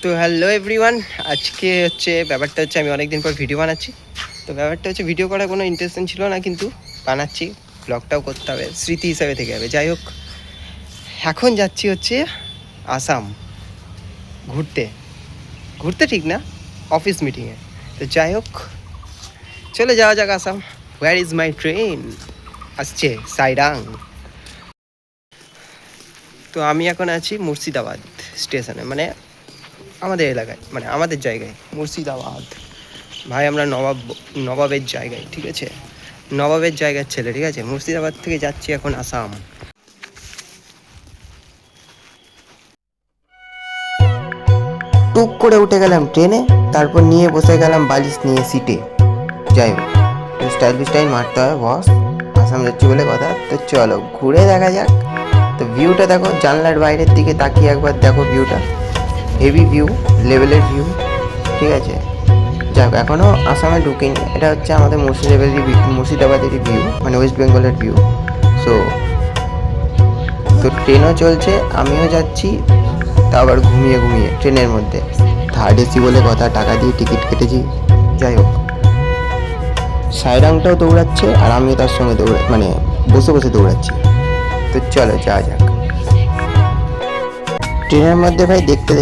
তো hello everyone, আজকে ব্যাপারটা হচ্ছে আমি অনেক দিন পর ভিডিও বানাচ্ছি। তো ব্যাপারটা হচ্ছে ভিডিও করার কোনো ইন্টেনশন ছিল না, কিন্তু বানাচ্ছি, ব্লগটাও করতে হবে, স্মৃতি হিসাবে থেকে যাবে। যাই হোক, এখন যাচ্ছি আসাম ঘুরতে ঘুরতে ঠিক না, অফিস মিটিংয়ে। তো যাই হোক, চলে যাওয়া যাক Assam. Where is my train? আসছে সাইডাং। তো আমি এখন আছি মুর্শিদাবাদ স্টেশনে, মানে আমাদের এলাকায়, মানে আমাদের জায়গায় মুর্শিদাবাদ। ভাই আমরা নবাবের জায়গায়, ঠিক আছে, নবাবের জায়গার ছেলে, ঠিক আছে। মুর্শিদাবাদ থেকে যাচ্ছি এখন আসাম। টুক করে উঠে গেলাম ট্রেনে, তারপর নিয়ে বসে গেলাম বালিশ নিয়ে সিটে। যাই হোক, স্টাইল মারতে হয় বস, আসাম যাচ্ছি বলে কথা। তো চলো ঘুরে দেখা যাক। তো ভিউটা দেখো, জানলার বাইরের দিকে তাকিয়ে একবার দেখো ভিউটা, হেভি ভিউ, লেভেলের ভিউ, ঠিক আছে। যাক, এখনও আসামে ঢুকিনি। এটা হচ্ছে আমাদের মুর্শিদাবাদেরই ভিউ, মানে ওয়েস্ট বেঙ্গলের ভিউ। তো ট্রেনও চলছে, আমিও যাচ্ছি, তা আবার ঘুমিয়ে ট্রেনের মধ্যে। থার্ড এসি বলে কথা, টাকা দিয়ে টিকিট কেটেছি। যাই হোক, সাইরাংটাও দৌড়াচ্ছে আর আমিও তার সঙ্গে বসে দৌড়াচ্ছি। তো চলো যাওয়া যাক। ট্রেনের মধ্যে ভাই দেখতে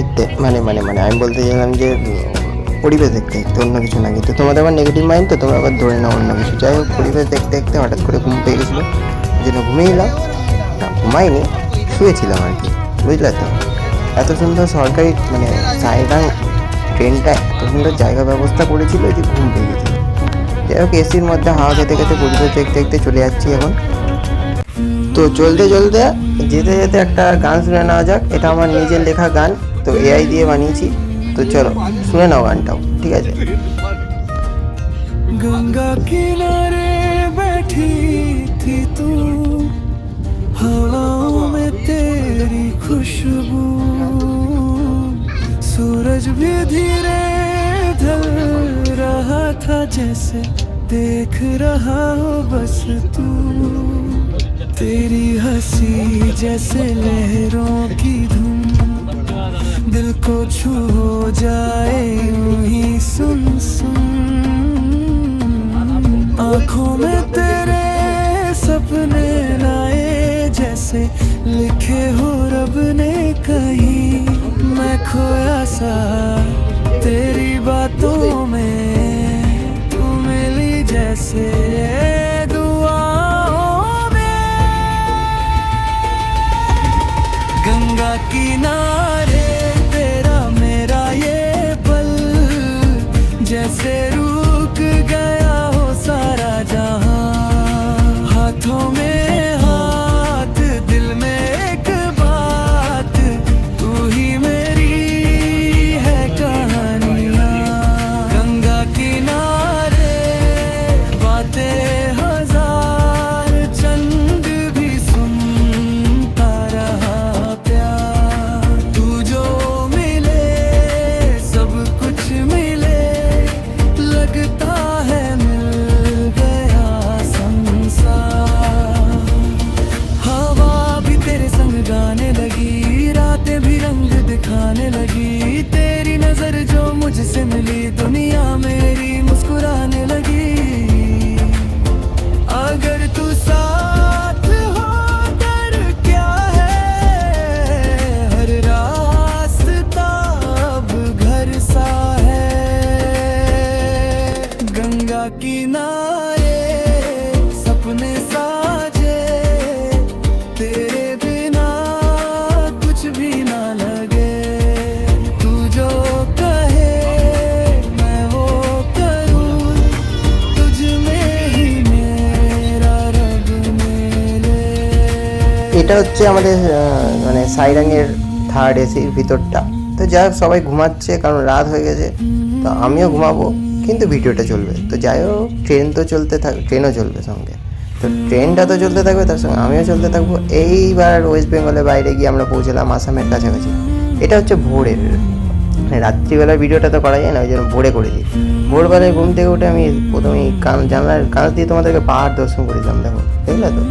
আমি বলতে চাইলাম যে পরিবেশ দেখতে অন্য কিছু না, কিন্তু তোমাদের আবার নেগেটিভ মাইন্ড, তো তোমরা আবার ধরে নাও অন্য কিছু। যাই হোক, পরিবেশ দেখতে হঠাৎ করে ঘুম পেয়ে গেছিলো, এই জন্য ঘুমিয়েছিলাম। না, ঘুমাইনি, শুয়েছিলাম আর কি, বুঝলে তো। এত সুন্দর সরকারি সাইরাং ট্রেনটা এত সুন্দর জায়গা ব্যবস্থা করেছিল যে ঘুম পেয়ে গেছিলো। যাই হোক, এসির মধ্যে হাওয়া খেতে পরিবেশ দেখতে চলে যাচ্ছি এখন। তো চলতে যেতে একটা গান শুনে নেওয়া যাক। এটা আমার নিজের লেখা গান, তো এআই দিয়ে বানিয়েছি। তো চলো শুনে নাও গানটাও, ঠিক আছে। गंगा किनारे बैठी थी तू, हवाओं में तेरी खुशबू, सूरज भी धीरे ढल रहा था, जैसे देख रहा हो बस तू। तेरी हंसी जैसे लहरों की धुन, दिल को छू जाए यूं ही सुन सुन। आँखों में तेरे सपने लाए, जैसे लिखे हो रब ने कहीं। मैं खोया सा तेरी बातों में, तू मिली जैसे दुआओं में। गंगा किनारे तेरा मेरा ये पल, जैसे रुक गया हो सारा जहां। हाथों में हाथ, दिल में एक बात, तू ही मेरी है कहानियां। गंगा किनारे बातें हजार, चंद भी सुनता रहा प्यार। तू जो मिले सब कुछ मिले, लगता है मिल गया संसार। हवा भी तेरे संग गाने लगी, रातें भी रंग दिखाने लगी। तेरी नजर जो मुझसे मिली, दुनिया मेरी मुस्कुराने लगी। अगर तू साथ हो डर क्या है, हर रास्ता अब घर सा है। गंगा किनारे सपने साजे, तेरे बिना कुछ भी ना लगे। तू जो कहे मैं वो करूँ, तुझ में ही मेरा रब मेरे। এটা হচ্ছে আমাদের সাইরাংয়ের থার্ড এসির ভিতরটা। তো যাই হোক, সবাই ঘুমাচ্ছে কারণ রাত হয়ে গেছে। তো আমিও ঘুমাবো, কিন্তু ভিডিওটা চলবে। তো যাই হোক, ট্রেনও চলবে সঙ্গে। তো ট্রেনটা তো চলতে থাকবে, তার সঙ্গে আমিও চলতে থাকবো। এইবার ওয়েস্ট বেঙ্গলের বাইরে গিয়ে আমরা পৌঁছলাম আসামের কাছাকাছি। এটা হচ্ছে ভোরের, রাত্রিবেলার ভিডিওটা তো করা যায় না, ওই জন্য ভোরে করেছি। ভোরবেলায় ঘুম থেকে উঠে আমি প্রথমে জানলার কাঁচ দিয়ে তোমাদেরকে পাহাড় দর্শন করেছিলাম। দেখো, দেখলে তো,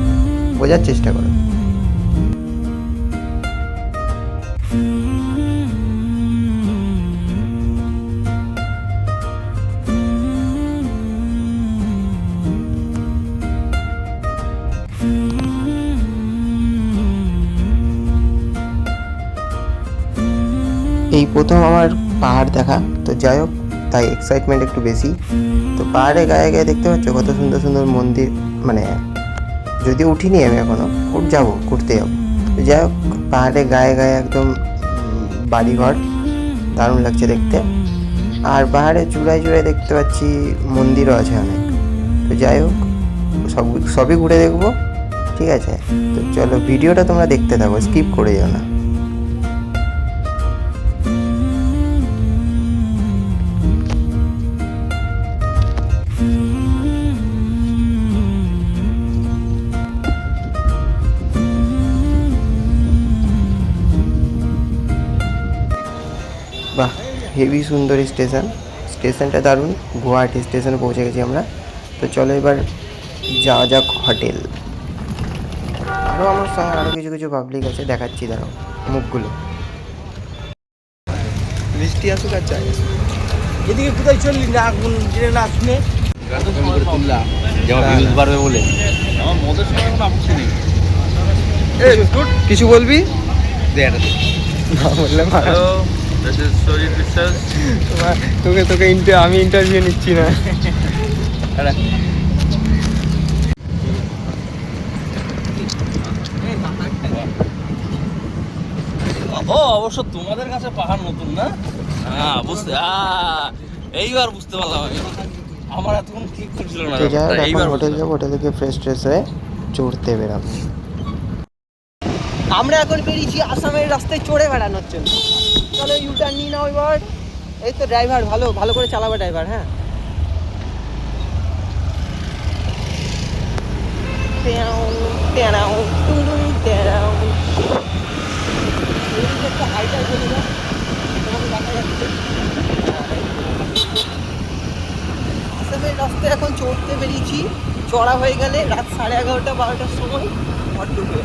বোঝার চেষ্টা করো। এই প্রথম আমার পাহাড় দেখা, তো যাই হোক তাই এক্সাইটমেন্ট একটু বেশি। তো পাহাড়ে গায়ে গায়ে দেখতে পাচ্ছ কত সুন্দর সুন্দর মন্দির, মানে যদিও উঠিনি আমি এখনও, যাবো ঘুরতে যাবো। তো যাই হোক পাহাড়ে গায়ে গায়ে একদম বাড়িঘর, দারুণ লাগছে দেখতে। আর পাহাড়ে চূড়ায় চূড়ায় দেখতে পাচ্ছি মন্দিরও আছে অনেক। তো যাই হোক সবই ঘুরে দেখবো, ঠিক আছে? তো চলো ভিডিওটা তোমরা দেখতে থাকো, স্কিপ করে যাও না। বাহ, হেভি সুন্দর স্টেশনটা দারুণ। গুয়াহাটি স্টেশনে পৌঁছে গেছি আমরা। তো চলো এবার যাওয়া যাক হোটেল। আরও আমার সঙ্গে আরও কিছু কিছু পাবলিক আছে, দেখাচ্ছি দাঁড়াও মুখগুলো। বৃষ্টি আসুক আর চাই এদিকে কোথায় চললি না জেনে না শুনে যেমন ভিউজ বাড়বে বলে আমার মদের সময় কোনো আপত্তি নেই। কিছু বলবি? দে এটা দে। না বললে হ্যালো, দিস ইজ সজিত বিশ্বাস। তোকে আমি ইন্টারভিউ নিচ্ছি না। আরে ও অবশ্য তোমাদের কাছে পাহাড় নতুন না? হ্যাঁ বুঝতে এইবার বুঝতে পারলাম আমি। আমার এতক্ষণ ঠিক করছিল না। তো যাই হোক এখন এইবার হোটেল যাবো, হোটেল থেকে ফ্রেশ হয়ে চড়তে বেরাবো। আমরা এখন বেরিয়েছি আসামের রাস্তায় চড়ে বেড়ানোর জন্য। চলো ইউটার্ন নিয়ে নাও এবার। এই তো ড্রাইভার ভালো করে চালাবে ড্রাইভার। হ্যাঁ আসামের রাস্তায় এখন চড়তে বেরিয়েছি। চড়া হয়ে গেলে রাত 11:30 12টার সময় ঘর ঢুকবে।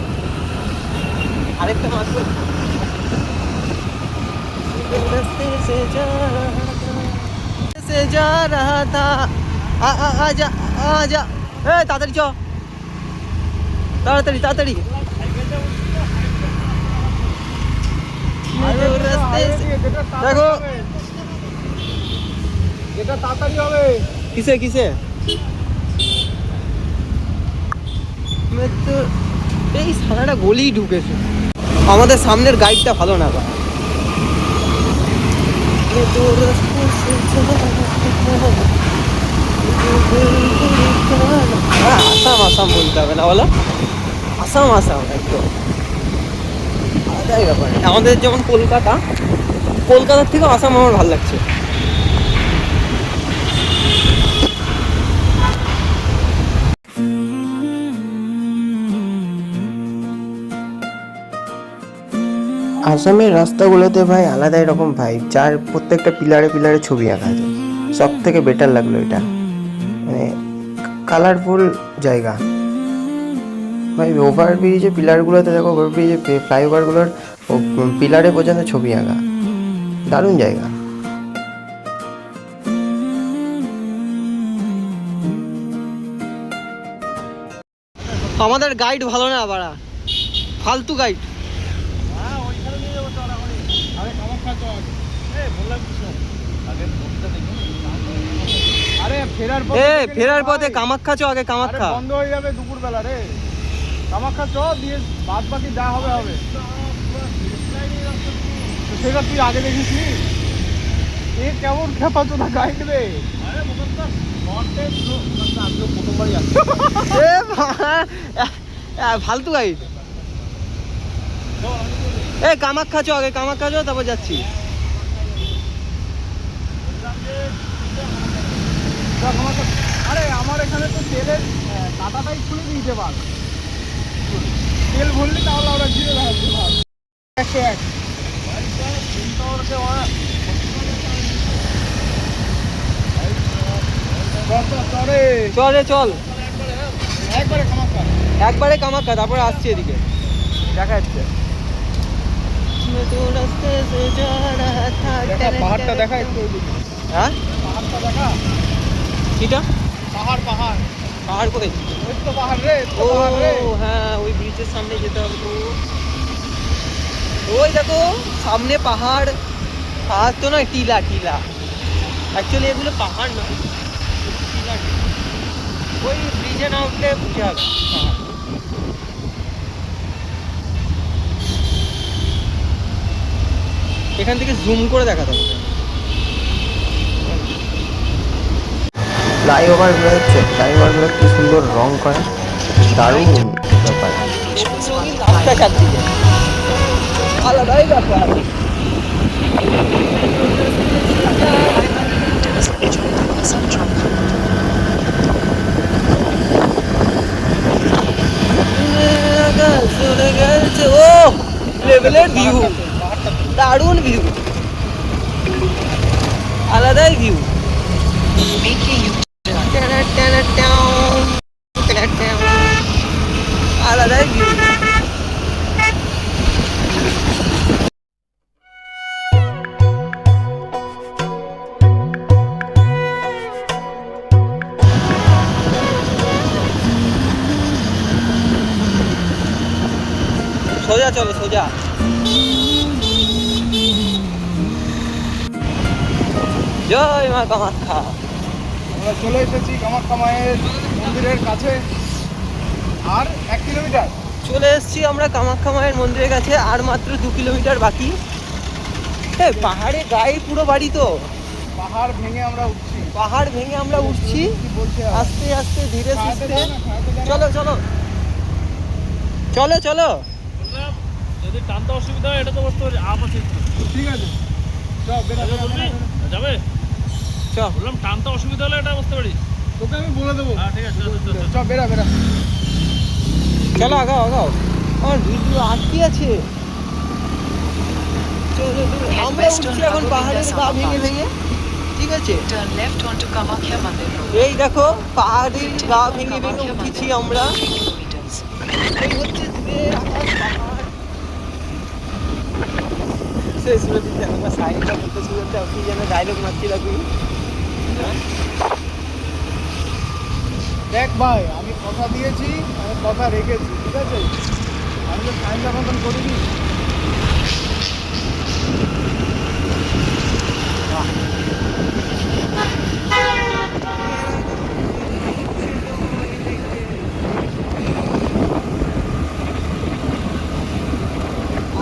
আরেকটা মাস से जा रहा था आजा आजा তাড়াতাড়ি চ তাড়াতাড়ি দেখো এটা তাড়াতাড়ি হবে। কিসে তো এই সারাটা গলি ঢুকেছে। আমাদের সামনের গাইডটা ভালো না। আসাম বলতে হবে না, বলো আসাম একদম আলাদাই ব্যাপার। আমাদের যেমন কলকাতার থেকেও আসাম আমার ভালো লাগছে। আসামের রাস্তাগুলোতে ভাই আলাদাই রকম ভাই, যার প্রত্যেকটা পিলারে ছবি আঁকা আছে। সব থেকে বেটার লাগলো এটা, মানে কালারফুল জায়গা ভাই। ওভারব্রিজে পিলারগুলোতে দেখো, ওভারব্রিজে ফ্লাইওভারগুলোর পিলারে পর্যন্ত ছবি আঁকা, দারুণ জায়গা। আমাদের গাইড ভালো না, বাড়া ফালতু গাইড। ফেরার পথে কামাখ্যা চ, আগে কামাখ্যা বন্ধ হয়ে যাবে দুপুর বেলা রে। কামাখ্যা চ দিয়ে বাদ বাকি যা হবে। সেটা তুই আগে দেখিসনি? এ কেমন খেপাতো না গাইড রে। ফালতু গাইড। কামাখ্যা চ, আগে কামাখ্যা চ, তারপর যাচ্ছি। আরে আমার এখানে তো তেলের কাটাটাই খুলে দিতে পার। তেল ভরলি তাহলে আমরা ঘিরে দেখাচ্ছি। 101 চল একবারে কামাখ্যা, তারপরে আসছি এদিকে দেখা যাচ্ছে। পাহাড়টা দেখা একটু। হ্যাঁ পাহাড়টা দেখা। কিটা? পাহাড় কোথায়? ওই তো পাহাড় রে। ও হ্যাঁ, ওই ব্রিজের সামনে যেতে হবে তো। ওই দেখো সামনে পাহাড়, পাহাড় তো নয়, টিলা টিলা। অ্যাকচুয়ালি এগুলো পাহাড় নয়, টিলা টিলা। ওই ব্রিজে না উঠলে বুঝে হবে পাহাড়। এখান থেকে জুম করে দেখাতে হবে। ফ্লাইওভারগুলো হচ্ছে, ফ্লাইওভারগুলো কি সুন্দর রং করে, দারুণ ব্যাপার। রঙিন রাস্তা চারদিকে, আলাদাই ব্যাপার। ও লেভেলের ভিউ, দারুণ ভিউ, আলাদাই ভিউ। আলাদাই ভিউ। সোজা চলো, সোজা। জয় মা কামাখ্যা। আমরা চলে এসেছি কামাখ্যা মায়ের মন্দিরের কাছে, আর 1 কিলোমিটার। চলে এসেছি আমরা কামাখ্যা মায়ের মন্দিরের কাছে, আর মাত্র 2 কিলোমিটার বাকি। পাহাড়ে গায়ে পুরো বাড়ি তো, পাহাড় ভেঙে আমরা উঠছি। পাহাড় ভেঙে আমরা উঠছি কি বলছে আর? আস্তে আস্তে, ধীরে খাওয়াতে সুস্থে। দাও না, খাওয়াতে দাও না। চলো চলো চলো চলো। যদি টানতে অসুবিধা হয় এটা তো বসতে পারি আপসে ঠিক আছে, চল বেরা বেরা, বলবি বেরা, বেরা। যাবে চ বললাম টানতে অসুবিধা হলে এটা বসতে পারি। তোকে আমি বলে দেবো। হ্যাঁ ঠিক আছে চল, চল, চল। চল বেরা বেরা। চলো, আগাও আগাও। আমার ভিডিও আটকে আছে। চলো, চলো। আমরা উঠছি এখন পাহাড়ের গা ভেঙে ভেঙে, ঠিক আছে? Turn left onto Kamakhya Mandir Road. এই দেখো পাহাড়ের গা ভেঙে ভেঙে উঠেছি আমরা। 3 kilometers. এই হচ্ছে যে আকাশ পাহাড়। সেই সুরজিৎ আমার সাইডটা বলতে সুরজিৎ আপনি যেন ডায়লগ মারছিল তুই। দেখ ভাই, আমি কথা দিয়েছি, আমি কথা রেখেছি, ঠিক আছে? আমি তো টাইমটা মতন করিনি।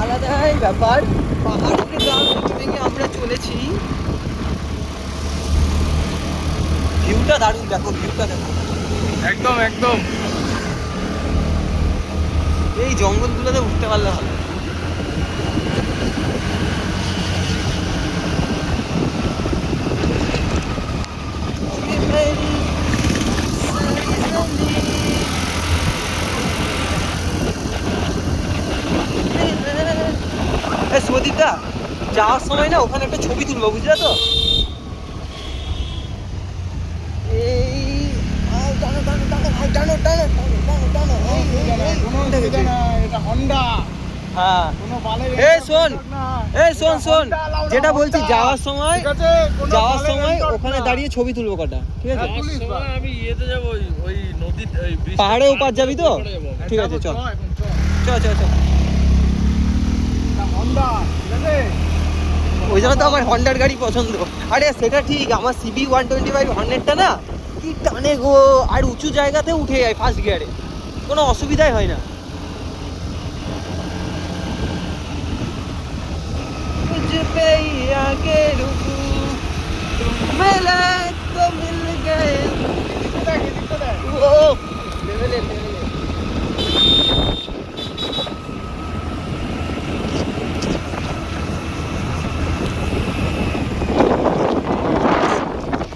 আলাদাই ব্যাপার। পাহাড়ের গা ভেঙে ভেঙে আমরা চলেছি। ভিউটা দারুণ, দেখো ভিউটা দেখো। একদম একদম। এই জঙ্গলগুলোতে উঠতে পারলে ভালো। সুদীপটা যাওয়ার সময় না ওখানে একটা ছবি তুলবো, বুঝলে তো? এই টানো টানো টানো ভাই, টানো টানো টানো টানো টানো। কোনো অসুবিধা নাই, এটা হন্ডা। হ্যাঁ। কোনো বালের এই শোন, না। এই শোন শোন, Honda, লাউডা যেটা বলছি Honda। যাওয়ার সময়, ঠিক আছে, কোনো যাওয়ার বালের সময় রেকর্ড ওখানে না। দাঁড়িয়ে ছবি তুলবো কটা, ঠিক আছে? যাওয়ার পুলিশ সময় আমি ইয়েতে যাবো, ওই নদীর ওই bridge পাহাড়ের টা ওপার পার যাবি করে তো? ওপারে যাবো। ঠিক আছে, চল এখন চল। চল চল চল। এটা হন্ডা, ঠিক আছে? ওই জন্য তো আমার হন্ডার গাড়ি পছন্দ। আরে সেটা ঠিক, আমার সিবি 125 হর্নেটটা না কি টানে গো, আর উঁচু জায়গাতে উঠে যায় ফার্স্ট গিয়ারে, কোনো অসুবিধাই হয় না। मुझ पे ही आके रुकू, मिले तो मिल गए। দেখ, এদিকটা দেখ। ও লেভেলে লেভেলে।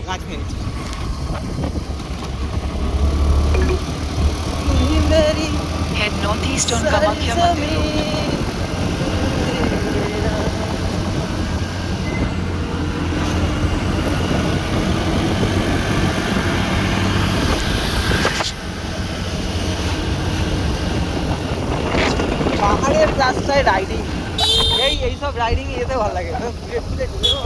গাছ ভেঙেছে। তুমি Mary Head northeast on Kamakhya Mandir Road. পাহাড়ের রাস্তায় রাইডিং, এইসব রাইডিং যেতে ভালো লাগে। ঘুরে ঘুরে ঘুরেও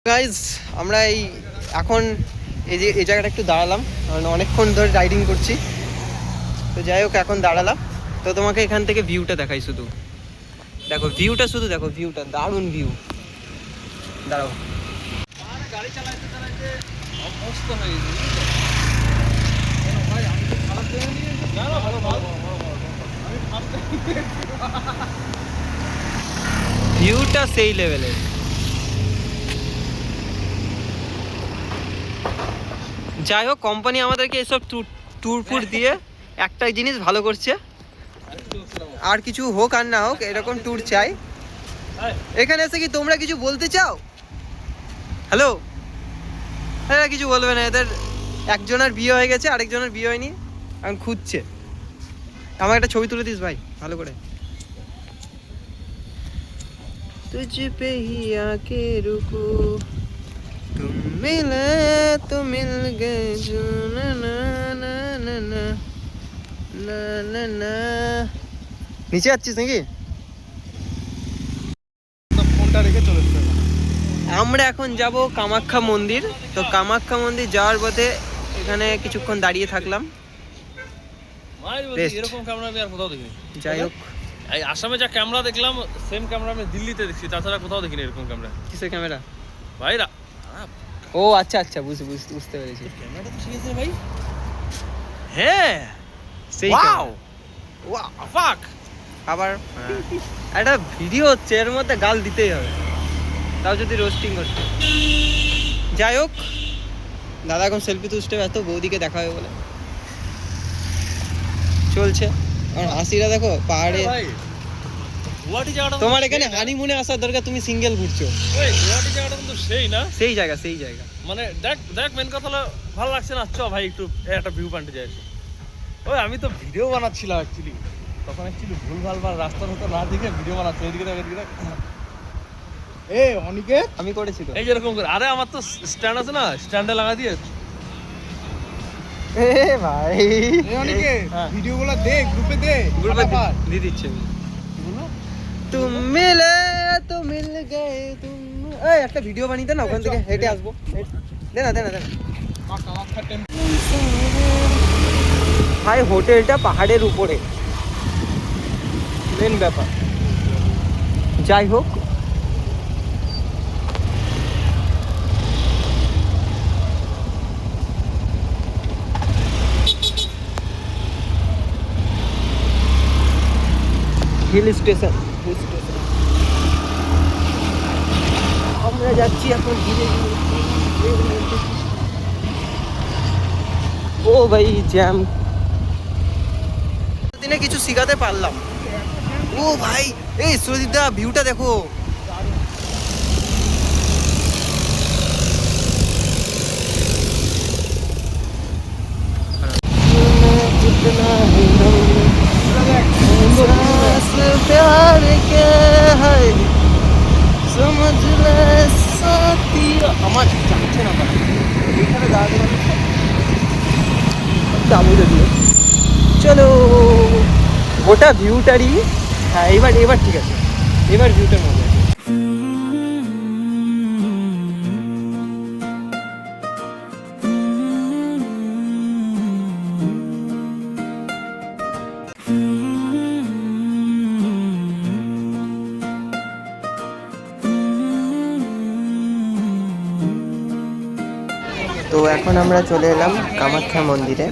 গাইজ আমরা এখন এই জায়গাটা একটু দাঁড়ালাম, কারণ অনেকক্ষণ ধরে রাইডিং করছি। তো যাই হোক এখন দাঁড়ালাম, তো তোমাকে এখান থেকে ভিউটা দেখাই। শুধু দেখো ভিউটা, শুধু দেখো ভিউটা, দারুণ ভিউ। দাঁড়াও, গাড়ি চালাইতে চালাইতে অভ্যস্ত হয়ে গেছি। ভাই আমি তো খারাপ করে নিয়েছি। না না ভালো ভালো আমি ভাবতে ভিউটা সেই লেভেলের। যাই হোক, কোম্পানি আমাদেরকে এসব ট্যুর ফুর দিয়ে একটা জিনিস ভালো করছে। আর কিছু হোক আর না হোক, এরকম ট্যুর চাই। এখানে এসে কি তোমরা কিছু বলতে চাও? হ্যালো, হ্যাঁ কিছু বলবে না। এদের একজনের বিয়ে হয়ে গেছে, আরেকজনের বিয়ে হয়নি, এখন খুঁজছে। আমার একটা ছবি তুলে দিস ভাই ভালো করে। तुझ पे ही आके रुको, तुम मिले तो मिल गए जो, ना ना ना ना ना না না না। নিচে যাচ্ছিস নাকি? ফোনটা রেখে চলে এসছে। আমরা এখন যাব কামাখ্যা মন্দির। তো কামাখ্যা মন্দির যাওয়ার পথে এখানে কিছুক্ষণ দাঁড়িয়ে থাকলাম। Best. এরকম ক্যামেরা আমি আর কোথাও দেখিনি। যাই হোক, এই আসামে যা ক্যামেরা দেখলাম সেম ক্যামেরা আমি দিল্লিতে দেখছি, তাছাড়া কোথাও দেখিনি এরকম ক্যামেরা। কিসের ক্যামেরা? ভাইরা ও আচ্ছা আচ্ছা, বুঝতে পেরেছি। ক্যামেরাটা তো শিখেছে ভাই। হ্যাঁ সেই ওয়াও ওয়াও। ফাক। আবার একটা ভিডিও হচ্ছে, এর মধ্যে গাল দিতেই হবে, তাও যদি রোস্টিং করছে। যাই হোক, দাদা এখন সেলফি তুলতে ব্যস্ত, বৌদিকে দেখা হবে বলে চলছে। আর হাসিরা দেখো পাহাড়ে। ভাই গুয়াহাটি জায়গাটা তোমার এখানে হানিমুনে আসার দরকার, তুমি সিঙ্গেল ঘুরছো। ওই গুয়াহাটি জায়গাটা কিন্তু সেই না, সেই জায়গা। মানে দেখ দেখ মেন কথা হলো ভালো লাগছে না। চ ভাই একটু একটা ভিউ পয়েন্টে যাই। ওই আমি তো ভিডিও বানাচ্ছিলাম অ্যাকচুয়ালি, তখন অ্যাকচুয়ালি ভুলভাল রাস্তার মতো না দেখে ভিডিও বানাচ্ছি। এদিকে দেখ এদিকে দেখ। এ অনিকেত, আমি করেছি তো। এই যেরকম করে, আরে আমার তো স্ট্যান্ড আছে না, স্ট্যান্ডে লাগা দিয়ে। এ ভাই, এ অনিকেত হ্যাঁ। ভিডিওগুলো দে, গ্রুপে দে, গ্রুপে ফটাফট। দিয়ে দিচ্ছি আমি। কি বললো? তুম মিলে তো মিল গয়ে তুম। এই একটা ভিডিও বানিয়ে দে না, ওখান থেকে হেঁটে আসবো। দে না। কামাখ্যা টেম্পল। ভাই হোটেলটা পাহাড়ের উপরে, মেন ব্যাপার। যাই হোক, হিল স্টেশন। আমরা যাচ্ছি এখন ধীরে ধীরে। ও ভাই জ্যাম। দিনে কিছু শিখাতে পারলাম। ও ভাই, এই সুজিতদা ভিউটা দেখো। प्यार के है समझ ले साथिया। আমার যাচ্ছে না পারা, এখানে দাঁড়াতে পারি চালু যদিও। চলো, গোটা ভিউটারই। হ্যাঁ এবার ঠিক আছে, এবার ভিউটার মজা আছে। তো এখন আমরা চলে এলাম কামাখ্যা মন্দিরে।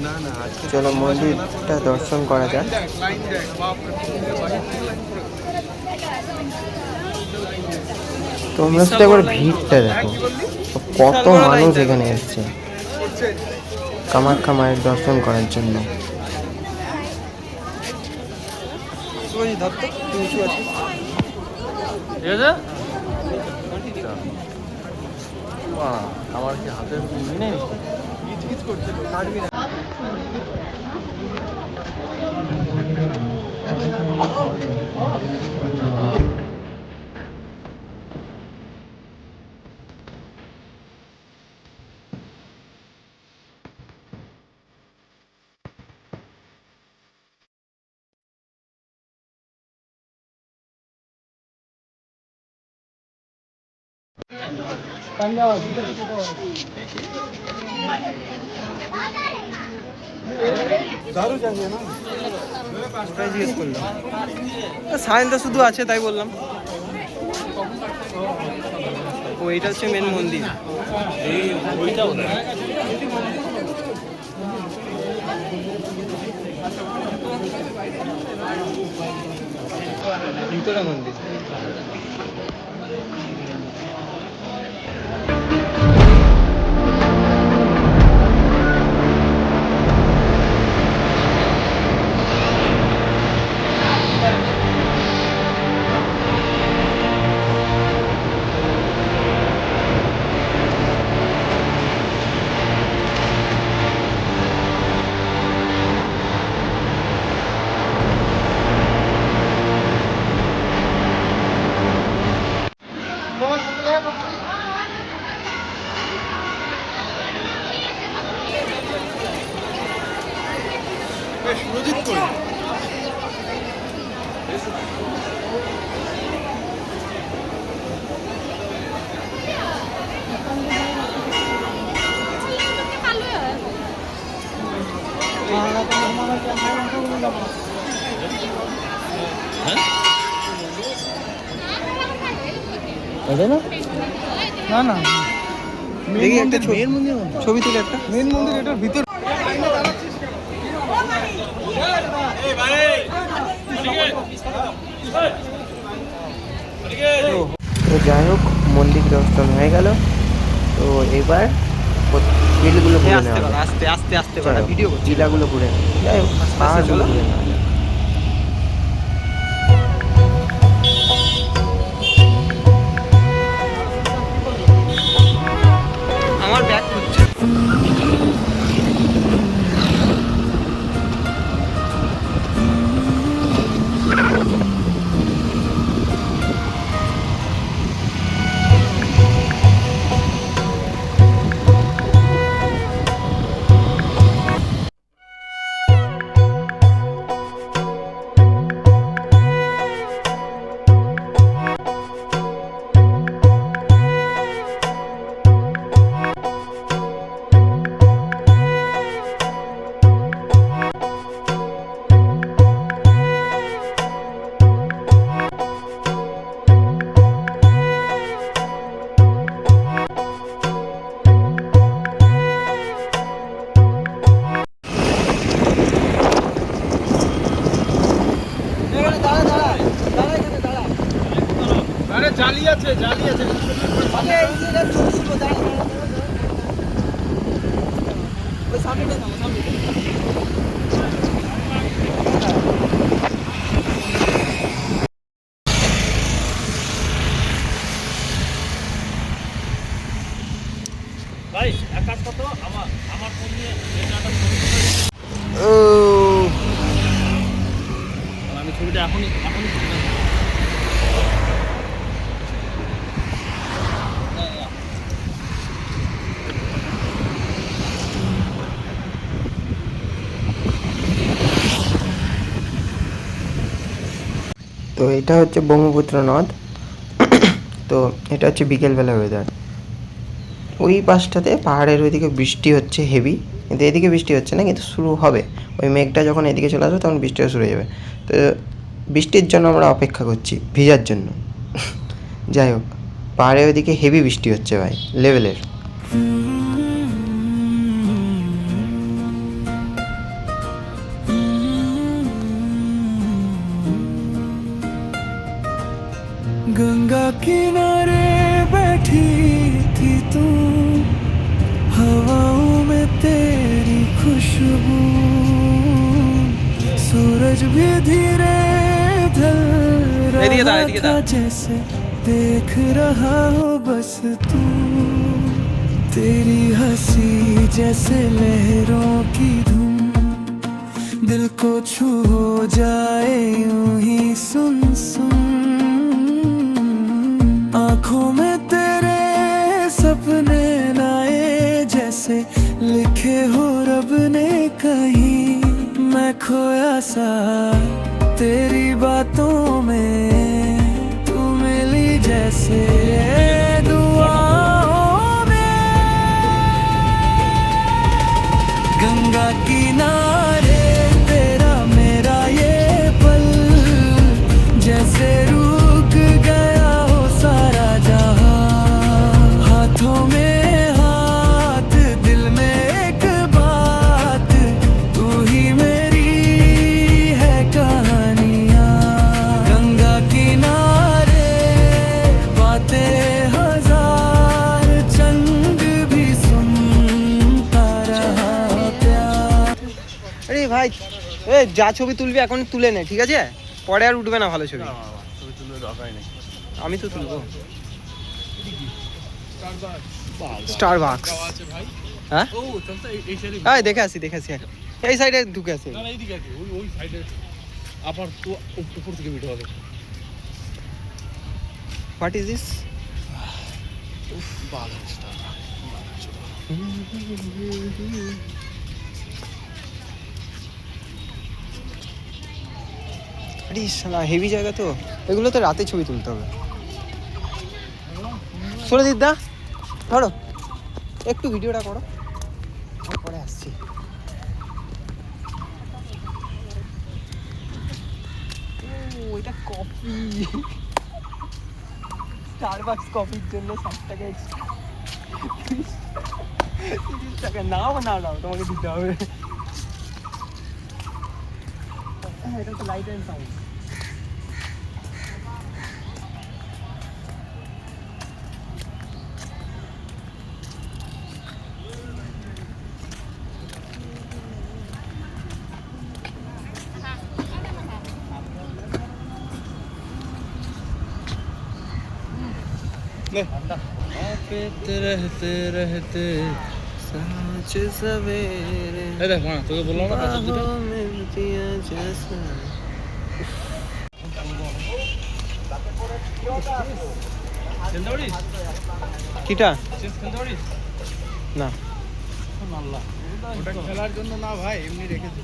চলো মন্দিরটা দর্শন করা যাক। তোমরা শুধু একবার ভিড়টা দেখো, কত মানুষ এখানে এসছে কামাখ্যা মায়ের দর্শন করার জন্য। ঠিক আছে। আমার কি হাতের নেই? ওটাই জিজ্ঞেস করলাম। সায়নদা শুধু আছে তাই বললাম। ও এটা হচ্ছে মেন মন্দির। ভিতরে মন্দির। না না দেখি একটা ছবি তুলে একটা। মেন মন্দির এটার ভিতর। তো যাই হোক মন্দির দর্শন হয়ে গেল। তো এবার বিলগুলো ঘুরে আস্তে নেওয়া কর, যাক। আস্তে আস্তে আস্তে কর, চলো, ভিডিও করছি। টিলাগুলো ঘুরে নেওয়া যাক। যাই হোক পাহাড়গুলো ঘুরে নেওয়া যাক। আমার ব্যাগ হচ্ছে। আরে জালি আছে, জালি আছে। ভাই এক কাজ করতো, আমার ফোন নিয়ে ও আমি ছবিটা এখনই তুলে নেব। তো এটা হচ্ছে ব্রহ্মপুত্র নদ। তো এটা হচ্ছে বিকেলবেলা ওয়েদার। ওই পাশটাতে পাহাড়ের ওইদিকে বৃষ্টি হচ্ছে হেভি, কিন্তু এদিকে বৃষ্টি হচ্ছে না, কিন্তু শুরু হবে। ওই মেঘটা যখন এদিকে চলে আসবে তখন বৃষ্টিটা শুরু হয়ে যাবে। তো বৃষ্টির জন্য আমরা অপেক্ষা করছি, ভিজার জন্য। যাই হোক, পাহাড়ের ওইদিকে হেভি বৃষ্টি হচ্ছে ভাই, লেভেলের। गंगा किनारे बैठी थी तू, हवाओं में तेरी खुशबू, सूरज भी धीरे ढल एदिके दाँ, रहा एदिके था दाँ। जैसे देख रहा हो बस तू, तेरी हंसी जैसे लहरों की धुन, दिल को छू हो जाए यूं ही सुन सुन, आँखों में तेरे सपने लाए जैसे लिखे हो रब ने कहीं, मैं खोया सा तेरी बातों में, तू मिली जैसे दुआ যা ছবি তুলবি এখন তুলে নে, ঠিক আছে? পরে আর উঠবে না ভালো ছবি। ছবি তুলে দরকারই নেই। আমি তো তুলবো। স্টারবাকস। হ্যাঁ ও চল তো এই সাইডে। হ্যাঁ দেখে আসি এই সাইডে ঢুকে আসি। না এইদিকে আছে, ওই সাইডে আবার তো উপর থেকে ভিডিও হবে। What is this? আরে শালা হেভি জায়গা তো, এগুলো তো রাতে ছবি তুলতে হবে। সুরজিৎ দা ধরো একটু ভিডিওটা করো, আমি পরে আসছি। ও এটা কফি, স্টারবাকস কফির জন্য 60 টাকা এক্সট্রা। 30 টাকা নাও তোমাকে দিতে হবে। হ্যাঁ এটা তো লাইট অ্যান্ড সাউন্ড। रहते रहते साँझ सवेरे এই দেখ মা, তোকে বললাম না সবজিটা बाहों में दिया जैसा। খেলতে পারিস? কিটা চেস খেলতে পারিস? না আল্লাহ, ওটা খেলার জন্য না ভাই, এমনি রেখেছে।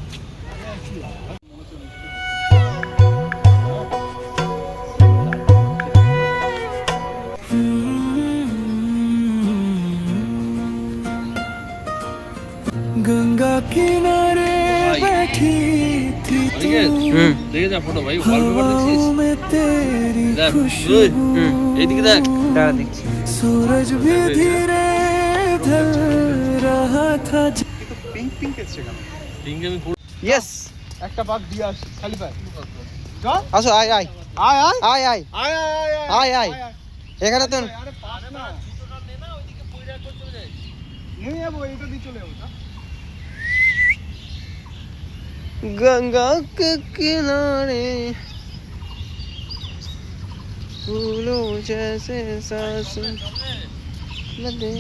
गंगा किनारे बैठी थी तू, দেখে যা ফটো ভাই, ওয়ালপেপার দেখছিস? हवाओं में तेरी দেখ, खुशबू, এইদিকে দেখ। দাঁড়া দেখছি। सूरज भी धीरे ढल रहा था। পিঙ্ক পিঙ্ক এসছে কেন? পিঙ্ক আমি ইয়েস একটা বাঘ দিয়ে আসি খালি পায়। আসো আয় আয় আয় আয় আয় আয় আয় আয় আয় এখানে তো আরে পাস না, নিয়ে যাবো, এইটা দিয়ে চলে যাবো। गंगा के किनारे फूलों जैसे सांस लगे।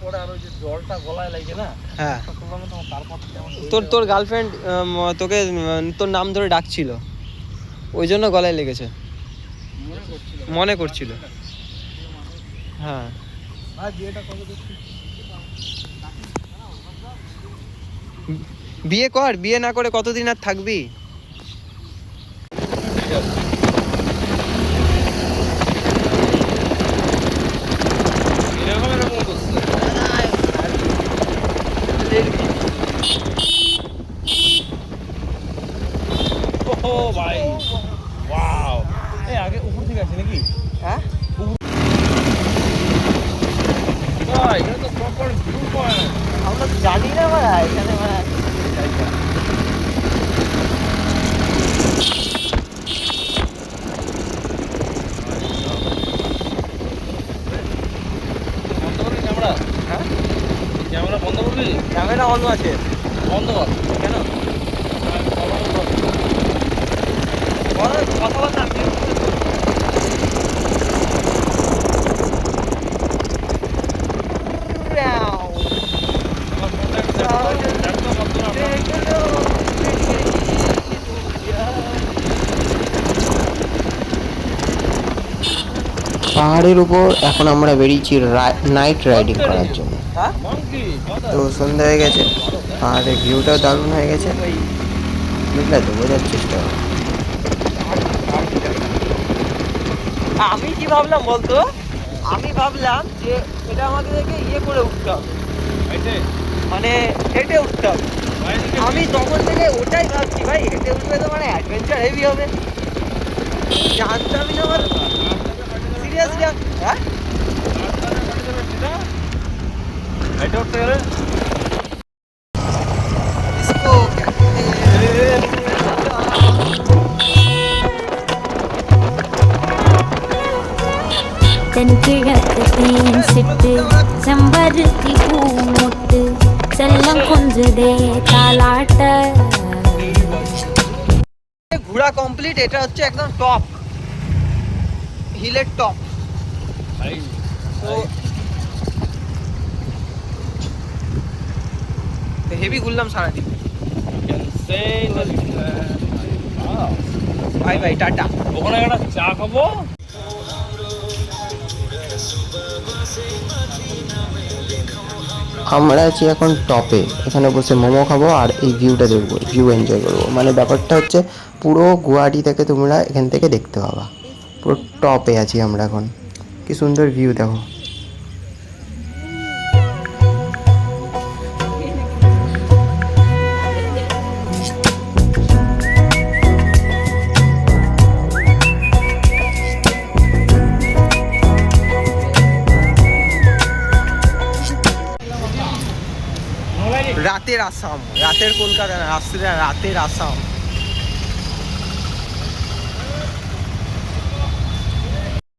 পরে আর ওই যে জলটা গলায় লাগে না, হ্যাঁ তারপর কেমন তোর গার্লফ্রেন্ড তোকে তোর নাম ধরে ডাকছিল, ওই জন্য গলায় লেগেছে, মনে করছিল। হ্যাঁ ভাই বিয়েটা কবে দেখছি? বিয়ে কর, বিয়ে না করে কতদিন আর থাকবি? এরকম এরকম করছে। ও ভাই ওয়াও, এই আগে উপর থেকে আসে নাকি? হ্যাঁ ভাই এটা তো প্রপার ভিউ পয়েন্ট। আমরা তো জানি না ভাই এখানে ভাই। বন্ধ করবি ক্যামেরা? হ্যাঁ ক্যামেরা বন্ধ করবি? ক্যামেরা অন আছে। বন্ধ কর। কেন কথাবার্তা পাহাড়ের উপর এখন আমরা বেরিয়েছি নাইট রাইডিং করার জন্য। তো সন্ধ্যা হয়ে গেছে, পাহাড়ের ভিউটাও দারুণ হয়ে গেছে, বুঝলে তো, বোঝার চেষ্টা করো। আমি কি ভাবলাম বলতো, আমি ভাবলাম যে এটা আমাদেরকে ইয়ে করে উঠতে হবে, মানে হেঁটে উঠতে হবে। আমি তখন থেকে ওটাই ভাবছি ভাই, হেঁটে উঠবে তো মানে অ্যাডভেঞ্চার হেভি হবে, জানতামই না বল। সিরিয়াসলি হ্যাঁ এটা উঠতে গেলে തെൻകിഴക്ക് തേൻസിട്ട് ചെമ്പരുത്തി പൂമുട്ട് ചെല്ലം കുഞ്ചുതേ താലാട്ട് ঘোরা কমপ্লিট। এটা হচ্ছে একদম টপ, হিলের টপ। তো হেভি ঘুরলাম সারাদিন। Bye bye, tata. ওখানে একটা চা খাবো। আমরা আছি এখন টপে, এখানে বসে মোমো খাবো আর এই ভিউটা দেখবো, ভিউ এনজয় করবো। মানে ব্যাপারটা হচ্ছে পুরো গুয়াহাটি থেকে তোমরা এখান থেকে দেখতে পাবা। পুরো টপে আছি আমরা এখন, কি সুন্দর ভিউ দেখো। রাতের আসাম, রাতের কলকাতা না, রাতের আসাম।